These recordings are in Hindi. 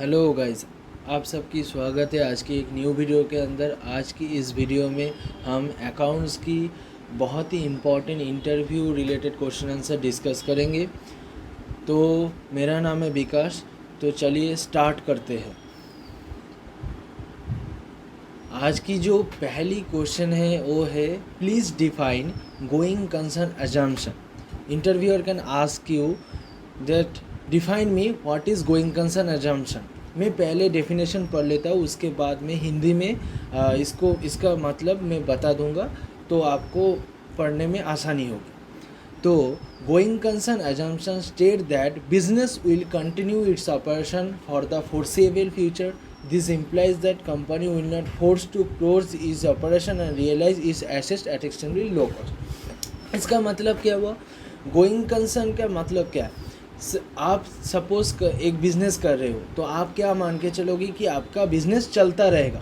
हेलो गाइस, आप सबकी स्वागत है आज की एक न्यू वीडियो के अंदर। आज की इस वीडियो में हम अकाउंट्स की बहुत ही important interview related question answer discuss करेंगे। तो मेरा नाम है विकास। तो चलिए स्टार्ट करते हैं। आज की जो पहली क्वेश्चन है वो है, please define going concern assumption. Interviewer can ask you that define me what is going concern assumption. मैं पहले डेफिनेशन पढ़ लेता हूँ, उसके बाद में हिंदी में इसका मतलब मैं बता दूंगा, तो आपको पढ़ने में आसानी होगी। तो going concern assumption state that business will continue its operation for the forcible future. This implies that company will not force to close its operation and realize its assets at extremely low cost. इसका मतलब क्या हुआ? गोइंग कंसर्न का मतलब क्या है? आप सपोज एक बिज़नेस कर रहे हो, तो आप क्या मान के चलोगे कि आपका बिज़नेस चलता रहेगा।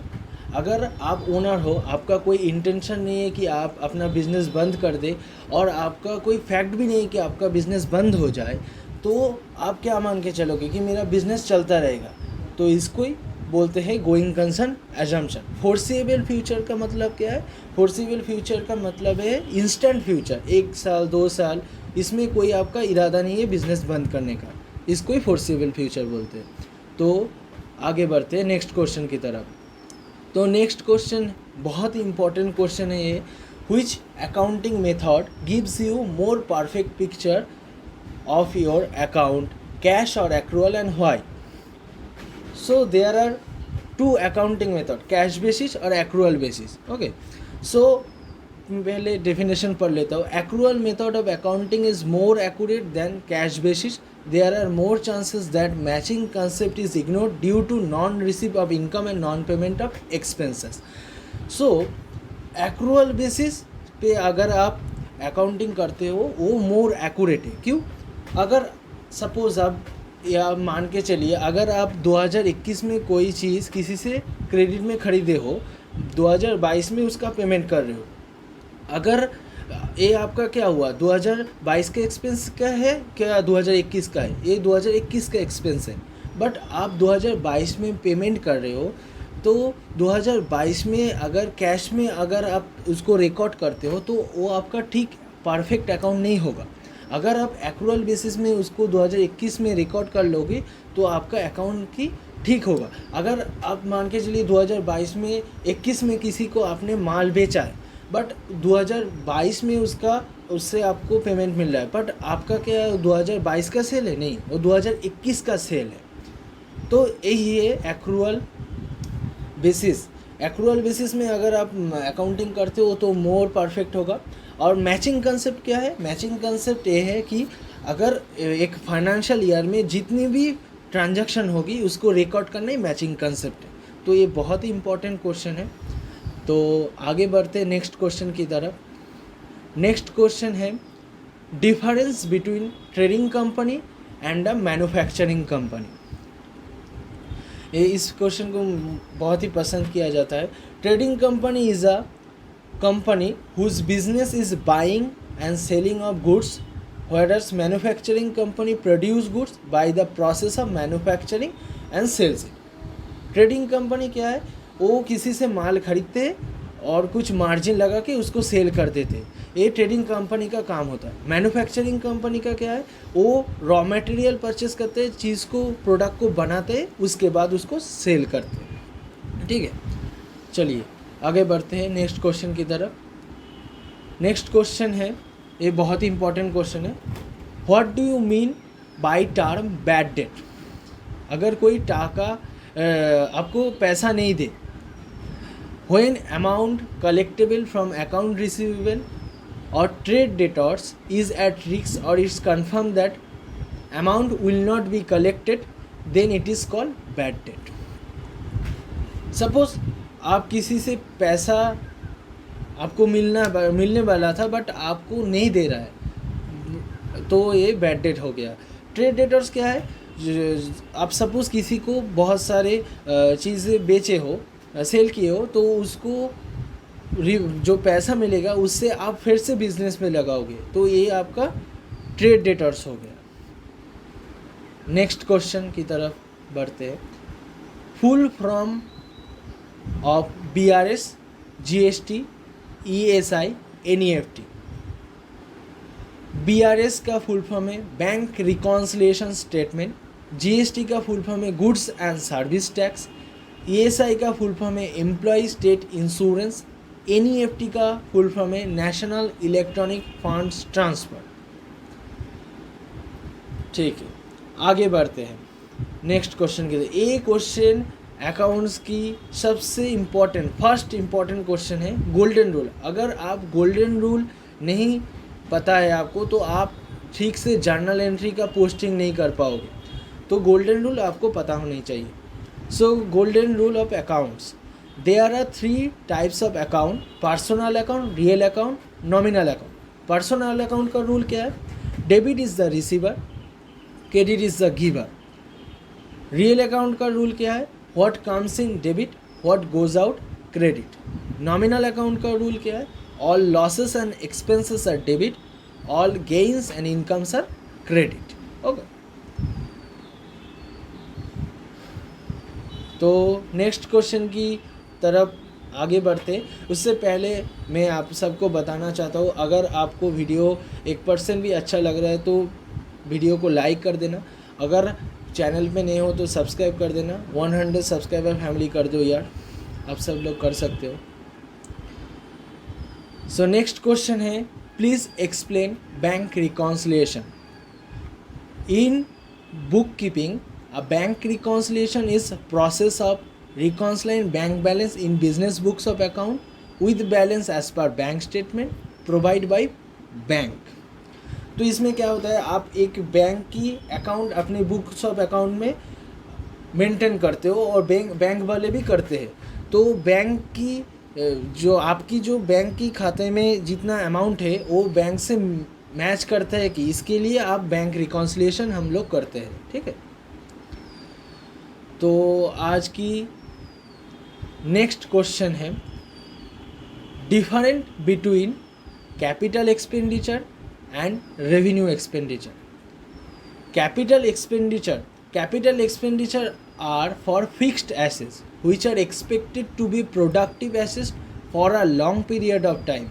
अगर आप ओनर हो, आपका कोई इंटेंशन नहीं है कि आप अपना बिज़नेस बंद कर दे, और आपका कोई फैक्ट भी नहीं है कि आपका बिज़नेस बंद हो जाए, तो आप क्या मान के चलोगे कि मेरा बिज़नेस चलता रहेगा। तो इसको ही बोलते हैं going concern assumption. Forcible future का मतलब क्या है? फोर्सेबल फ्यूचर का मतलब है इंस्टेंट फ्यूचर, 1 साल 2 साल, इसमें कोई आपका इरादा नहीं है बिज़नेस बंद करने का। इसको ही फोर्सेबल फ्यूचर बोलते हैं। तो आगे बढ़ते हैं नेक्स्ट क्वेश्चन की तरफ। तो नेक्स्ट क्वेश्चन बहुत ही इंपॉर्टेंट क्वेश्चन है ये, which accounting method gives you more perfect picture of your account, cash और accrual, and why? So there are two accounting method, cash basis और accrual basis. Okay, so पहले definition पढ़ लेता हूँ। Accrual method of accounting is more accurate than cash basis. There are more chances that matching concept is ignored due to non-receipt of income and non-payment of expenses. So accrual basis पे अगर आप accounting करते हो वो more accurate है। क्यों? अगर सपोज आप या मान के चलिए, अगर आप 2021 में कोई चीज़ किसी से क्रेडिट में ख़रीदे हो, 2022 में उसका पेमेंट कर रहे हो, अगर ये आपका क्या हुआ, 2022 का एक्सपेंस का है क्या 2021 का है? ये 2021 का एक्सपेंस है, बट आप 2022 में पेमेंट कर रहे हो, तो 2022 में अगर कैश में अगर आप उसको रिकॉर्ड करते हो तो वो आपका ठीक परफेक्ट अकाउंट नहीं होगा। अगर आप एक्रूअल बेसिस में उसको 2021 में रिकॉर्ड कर लोगे तो आपका अकाउंट की ठीक होगा। अगर आप मान के चलिए 2022 में 21 में किसी को आपने माल बेचा है, बट 2022 में उससे आपको पेमेंट मिल रहा है, बट आपका क्या 2022 का सेल है? नहीं, वो 2021 का सेल है। तो यही है एक्रूअल बेसिस। एक्रूअल बेसिस में अगर आप अकाउंटिंग करते हो तो मोर परफेक्ट होगा। और मैचिंग कंसेप्ट क्या है? मैचिंग कंसेप्ट ये है कि अगर एक फाइनेंशियल ईयर में जितनी भी ट्रांजैक्शन होगी उसको रिकॉर्ड करना ही मैचिंग कंसेप्ट है। तो ये बहुत ही इंपॉर्टेंट क्वेश्चन है। तो आगे बढ़ते हैं नेक्स्ट क्वेश्चन की तरफ। नेक्स्ट क्वेश्चन है, difference between trading company and a manufacturing company. इस क्वेश्चन को बहुत ही पसंद किया जाता है। Trading company is a company whose business is buying and selling of goods, whereas manufacturing company produce goods by the process of manufacturing and sells it. Trading company क्या है? वो किसी से माल खरीदते और कुछ मार्जिन लगा के उसको सेल कर देते, ये ट्रेडिंग कंपनी का काम होता है। मैन्युफैक्चरिंग कंपनी का क्या है? वो रॉ मटेरियल परचेस करते, चीज़ को प्रोडक्ट को बनाते, उसके बाद उसको सेल करते। ठीक है, चलिए आगे बढ़ते हैं नेक्स्ट क्वेश्चन की तरफ। नेक्स्ट क्वेश्चन है, ये बहुत ही इंपॉर्टेंट क्वेश्चन है, what do you mean by term bad debt? अगर कोई टाका आपको पैसा नहीं दे, when amount collectable from account receivable और trade debtors is at risk और it's confirm that amount will not be collected, then it is called bad debt. Suppose आप किसी से पैसा आपको मिलने वाला था बट आपको नहीं दे रहा है, तो ये बैड डेट हो गया। ट्रेड डेटर्स क्या है? आप सपोज किसी को बहुत सारे चीज़ें बेचे हो, सेल किए हो, तो उसको जो पैसा मिलेगा उससे आप फिर से बिजनेस में लगाओगे, तो ये आपका ट्रेड डेटर्स हो गया। नेक्स्ट क्वेश्चन की तरफ बढ़ते हैं। Full form of BRS, GST, ESI, NEFT। BRS का फुल फॉर्म है बैंक रिकॉन्सिलिएशन स्टेटमेंट, GST का फुल फॉर्म है goods and service tax, ESI का फुल फॉर्म है एम्प्लॉय स्टेट इंश्योरेंस, NEFT का फुल फॉर्म है नेशनल इलेक्ट्रॉनिक फंड्स ट्रांसफ़र। ठीक है, आगे बढ़ते हैं नेक्स्ट क्वेश्चन के लिए। ये क्वेश्चन अकाउंट्स की सबसे इम्पोर्टेंट फर्स्ट इम्पोर्टेंट क्वेश्चन है, गोल्डन रूल। अगर आप गोल्डन रूल नहीं पता है आपको तो आप ठीक से जर्नल एंट्री का पोस्टिंग नहीं कर पाओगे। तो गोल्डन रूल आपको पता होनी चाहिए। So golden rule of accounts, there are 3 types of account, personal account, real account, nominal account. Personal account का रूल क्या है? Debit is the receiver, credit is the giver. Real account का रूल क्या है? What comes in debit, what goes out credit. Nominal account का रूल क्या है? All losses and expenses are debit, all gains and incomes are credit. Okay, तो नेक्स्ट क्वेश्चन की तरफ आगे बढ़ते उससे पहले मैं आप सबको बताना चाहता हूँ, अगर आपको वीडियो 1% भी अच्छा लग रहा है तो वीडियो को लाइक कर देना। अगर चैनल पे नए हो तो सब्सक्राइब कर देना। 100 सब्सक्राइबर फैमिली कर दो यार, आप सब लोग कर सकते हो। सो नेक्स्ट क्वेश्चन है, please explain bank reconciliation. In book keeping, a bank reconciliation is a process of reconciling bank balance in business books of account with balance as per bank statement provided by bank। तो इसमें क्या होता है, आप एक बैंक की अकाउंट अपने बुक्स ऑफ अकाउंट में मेंटेन करते हो और बैंक वाले भी करते हैं। तो बैंक की जो आपकी जो बैंक की खाते में जितना अमाउंट है वो बैंक से मैच करता है कि इसके लिए आप बैंक रिकॉन्सिलिएशन हम लोग करते हैं। ठीक है, तो आज की नेक्स्ट क्वेश्चन है, different between capital expenditure and revenue expenditure. Capital expenditure are for fixed assets which are expected to be productive assets for a long period of time,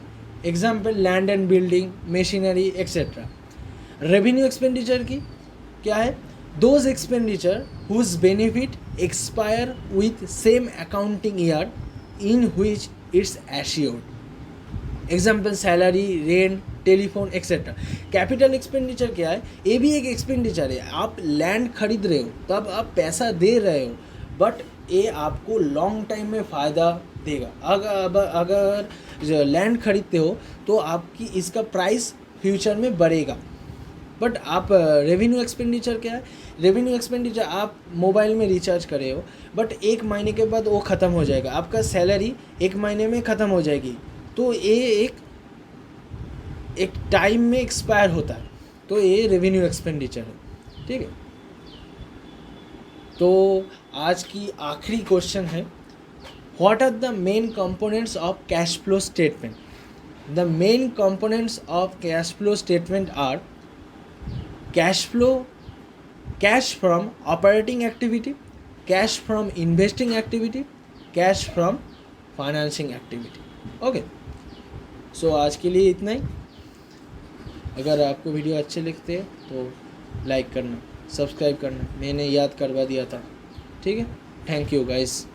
example land and building, machinery etc. Revenue expenditure की क्या है? those expenditure whose benefit expire with same accounting year in which it's assured, example salary, rent, telephone etcetera. Capital expenditure क्या है? ये भी एक एक्सपेंडिचर है। आप लैंड खरीद रहे हो तब आप पैसा दे रहे हो, बट ये आपको लॉन्ग टाइम में फ़ायदा देगा। अगर लैंड खरीदते हो तो आपकी इसका प्राइस फ्यूचर में बढ़ेगा। बट आप रेवेन्यू एक्सपेंडिचर क्या है? रेवेन्यू एक्सपेंडिचर आप मोबाइल में रिचार्ज करे हो, बट 1 महीने के बाद वो ख़त्म हो जाएगा, आपका सैलरी 1 महीने में ख़त्म हो जाएगी। तो ये एक टाइम में एक्सपायर होता है, तो ये रेवेन्यू एक्सपेंडिचर है। ठीक है, तो आज की आखिरी क्वेश्चन है, what are the main components of cash flow statement. The main components of cash flow statement are cash flow, cash from operating activity, cash from investing activity, cash from financing activity. Okay, so आज के लिए इतना ही। अगर आपको वीडियो अच्छे लगते हैं तो लाइक करना, सब्सक्राइब करना, मैंने याद करवा दिया था। ठीक है, थैंक यू गाइस।